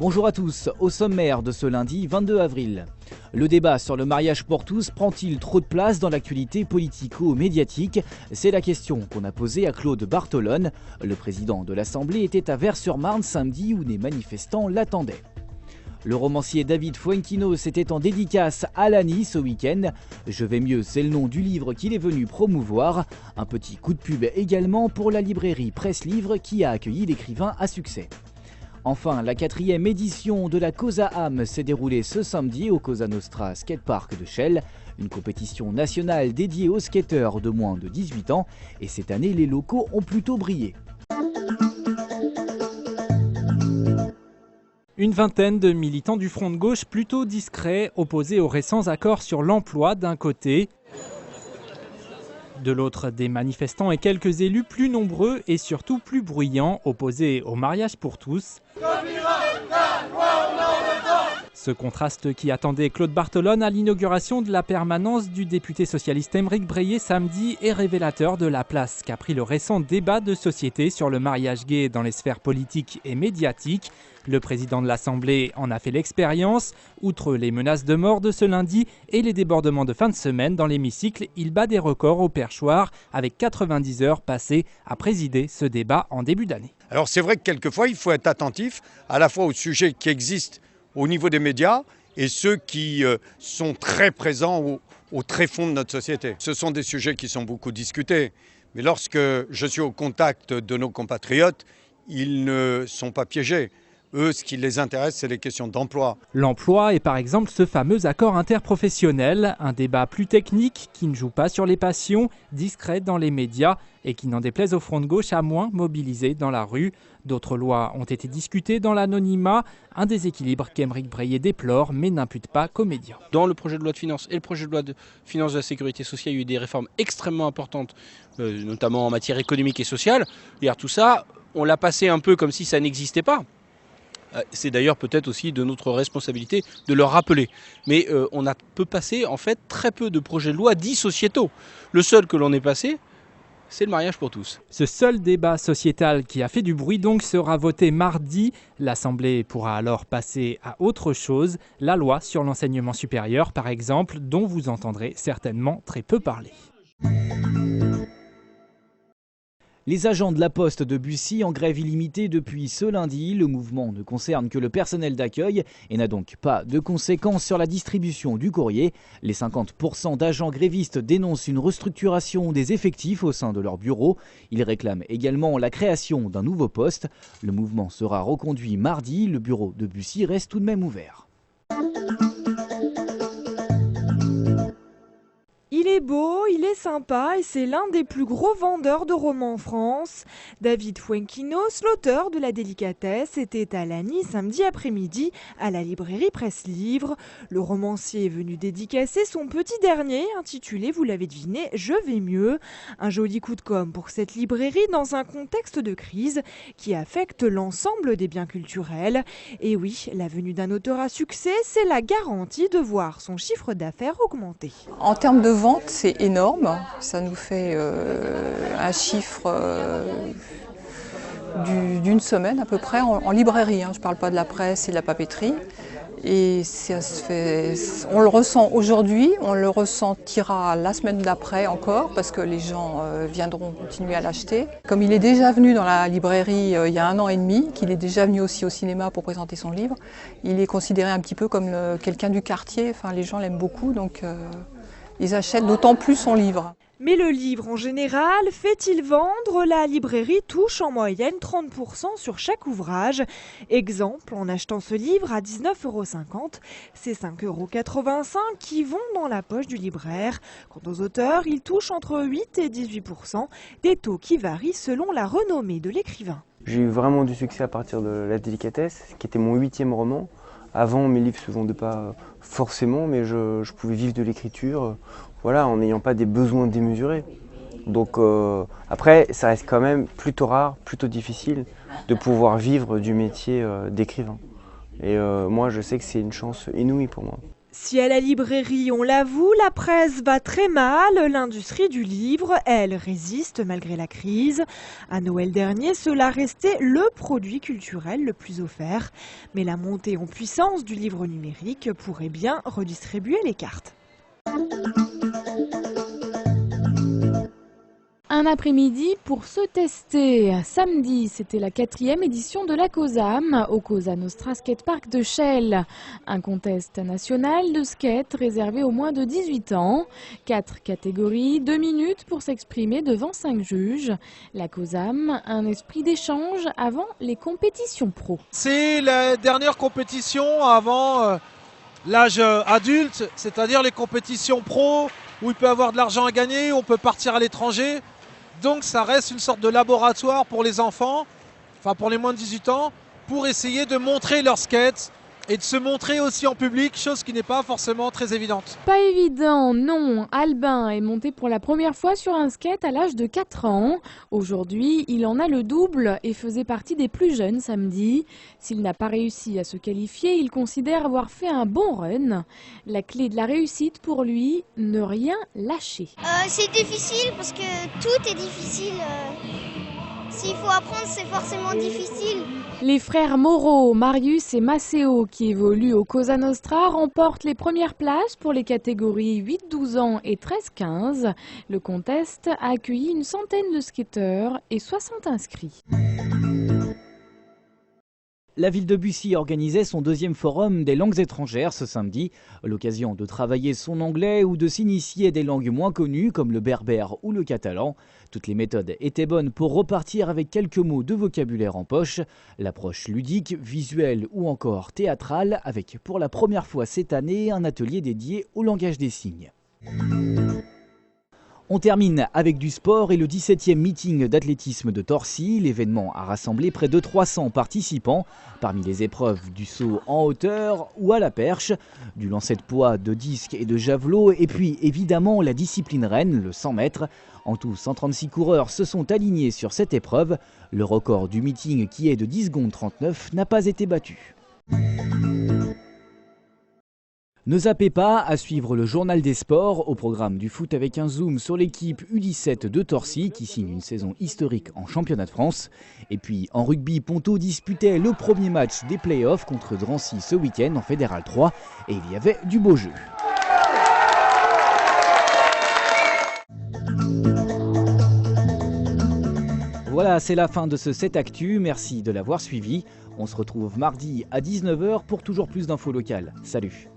Bonjour à tous, au sommaire de ce lundi 22 avril. Le débat sur le mariage pour tous prend-il trop de place dans l'actualité politico-médiatique? C'est la question qu'on a posée à Claude Bartolone. Le président de l'Assemblée était à Vers-sur-Marne samedi où des manifestants l'attendaient. Le romancier David Fuenquinos était en dédicace à Lagny ce week-end. Je vais mieux, c'est le nom du livre qu'il est venu promouvoir. Un petit coup de pub également pour la librairie Presse Livre qui a accueilli l'écrivain à succès. Enfin, la 4e édition de la Cosa Am s'est déroulée ce samedi au Cosa Nostra Skatepark de Chelles, une compétition nationale dédiée aux skateurs de moins de 18 ans. Et cette année, les locaux ont plutôt brillé. Une vingtaine de militants du Front de gauche plutôt discrets, opposés aux récents accords sur l'emploi d'un côté. De l'autre, des manifestants et quelques élus plus nombreux et surtout plus bruyants, opposés au mariage pour tous. Ce contraste qui attendait Claude Bartolone à l'inauguration de la permanence du député socialiste Aymeric Breillet samedi est révélateur de la place qu'a pris le récent débat de société sur le mariage gay dans les sphères politiques et médiatiques. Le président de l'Assemblée en a fait l'expérience. Outre les menaces de mort de ce lundi et les débordements de fin de semaine dans l'hémicycle, il bat des records au perchoir avec 90 heures passées à présider ce débat en début d'année. Alors c'est vrai que quelquefois il faut être attentif à la fois aux sujets qui existent au niveau des médias et ceux qui sont très présents au tréfonds de notre société. Ce sont des sujets qui sont beaucoup discutés, mais lorsque je suis au contact de nos compatriotes, ils ne sont pas piégés. Eux, ce qui les intéresse, c'est les questions d'emploi. L'emploi est par exemple ce fameux accord interprofessionnel, un débat plus technique qui ne joue pas sur les passions, discret dans les médias et qui n'en déplaise au Front de gauche à moins mobilisé dans la rue. D'autres lois ont été discutées dans l'anonymat, un déséquilibre qu'Aymeric Breillet déplore mais n'impute pas qu'aux médias. Dans le projet de loi de finances et le projet de loi de finances de la sécurité sociale, il y a eu des réformes extrêmement importantes, notamment en matière économique et sociale. Et tout ça, on l'a passé un peu comme si ça n'existait pas. C'est d'ailleurs peut-être aussi de notre responsabilité de le rappeler. Mais on peut passer en fait très peu de projets de loi dits sociétaux. Le seul que l'on ait passé, c'est le mariage pour tous. Ce seul débat sociétal qui a fait du bruit donc sera voté mardi. L'Assemblée pourra alors passer à autre chose, la loi sur l'enseignement supérieur par exemple, dont vous entendrez certainement très peu parler. Les agents de la Poste de Bussy en grève illimitée depuis ce lundi. Le mouvement ne concerne que le personnel d'accueil et n'a donc pas de conséquences sur la distribution du courrier. Les 50% d'agents grévistes dénoncent une restructuration des effectifs au sein de leur bureau. Ils réclament également la création d'un nouveau poste. Le mouvement sera reconduit mardi. Le bureau de Bussy reste tout de même ouvert. Il est beau, il est sympa et c'est l'un des plus gros vendeurs de romans en France. David Fuenquinos, l'auteur de La Délicatesse, était à Lagny samedi après-midi à la librairie Presse Livre. Le romancier est venu dédicacer son petit dernier intitulé, vous l'avez deviné, Je vais mieux. Un joli coup de com' pour cette librairie dans un contexte de crise qui affecte l'ensemble des biens culturels. Et oui, la venue d'un auteur à succès, c'est la garantie de voir son chiffre d'affaires augmenter. En termes de vente, c'est énorme, ça nous fait un chiffre d'une semaine à peu près en librairie, je ne parle pas de la presse et de la papeterie. Et ça se fait, on le ressent aujourd'hui, on le ressentira la semaine d'après encore parce que les gens viendront continuer à l'acheter. Comme il est déjà venu dans la librairie il y a 1 an et demi, qu'il est déjà venu aussi au cinéma pour présenter son livre, il est considéré un petit peu comme quelqu'un du quartier, enfin, les gens l'aiment beaucoup donc ils achètent d'autant plus son livre. Mais le livre en général, fait-il vendre? La librairie touche en moyenne 30% sur chaque ouvrage. Exemple, en achetant ce livre à 19,50 €, c'est 5,85 € qui vont dans la poche du libraire. Quant aux auteurs, ils touchent entre 8 et 18%, des taux qui varient selon la renommée de l'écrivain. J'ai eu vraiment du succès à partir de La Délicatesse, qui était mon 8e roman. Avant, mes livres ne se vendaient pas forcément, mais je pouvais vivre de l'écriture, voilà, en n'ayant pas des besoins démesurés. Donc après, ça reste quand même plutôt rare, plutôt difficile de pouvoir vivre du métier d'écrivain. Et moi, je sais que c'est une chance inouïe pour moi. Si à la librairie, on l'avoue, la presse va très mal, l'industrie du livre, elle, résiste malgré la crise. À Noël dernier, cela restait le produit culturel le plus offert. Mais la montée en puissance du livre numérique pourrait bien redistribuer les cartes. Un après-midi pour se tester. Samedi, c'était la 4e édition de la COSAM au Cosa Nostra Skatepark de Chelles. Un contest national de skate réservé aux moins de 18 ans. 4 catégories, 2 minutes pour s'exprimer devant 5 juges. La COSAM, un esprit d'échange avant les compétitions pro. C'est la dernière compétition avant l'âge adulte, c'est-à-dire les compétitions pro où il peut y avoir de l'argent à gagner, où on peut partir à l'étranger. Donc ça reste une sorte de laboratoire pour les enfants, enfin pour les moins de 18 ans, pour essayer de montrer leur skate et de se montrer aussi en public, chose qui n'est pas forcément très évidente. Pas évident, non. Albin est monté pour la première fois sur un skate à l'âge de 4 ans. Aujourd'hui, il en a le double et faisait partie des plus jeunes samedi. S'il n'a pas réussi à se qualifier, il considère avoir fait un bon run. La clé de la réussite pour lui, ne rien lâcher. C'est difficile parce que tout est difficile. S'il faut apprendre, c'est forcément difficile. Les frères Moreau, Marius et Maceo, qui évoluent au Cosa Nostra, remportent les premières places pour les catégories 8-12 ans et 13-15. Le contest a accueilli une centaine de skateurs et 60 inscrits. La ville de Bussy organisait son 2e forum des langues étrangères ce samedi, l'occasion de travailler son anglais ou de s'initier à des langues moins connues comme le berbère ou le catalan. Toutes les méthodes étaient bonnes pour repartir avec quelques mots de vocabulaire en poche. L'approche ludique, visuelle ou encore théâtrale avec pour la première fois cette année un atelier dédié au langage des signes. On termine avec du sport et le 17e meeting d'athlétisme de Torcy. L'événement a rassemblé près de 300 participants, parmi les épreuves du saut en hauteur ou à la perche, du lancer de poids, de disque et de javelot, et puis évidemment la discipline reine, le 100 mètres. En tout, 136 coureurs se sont alignés sur cette épreuve. Le record du meeting, qui est de 10 secondes 39, n'a pas été battu. Ne zappez pas, à suivre le journal des sports, au programme du foot avec un zoom sur l'équipe U17 de Torcy qui signe une saison historique en championnat de France. Et puis en rugby, Ponto disputait le premier match des playoffs contre Drancy ce week-end en Fédéral 3 et il y avait du beau jeu. Voilà, c'est la fin de ce 7 Actu, merci de l'avoir suivi. On se retrouve mardi à 19 h pour toujours plus d'infos locales. Salut!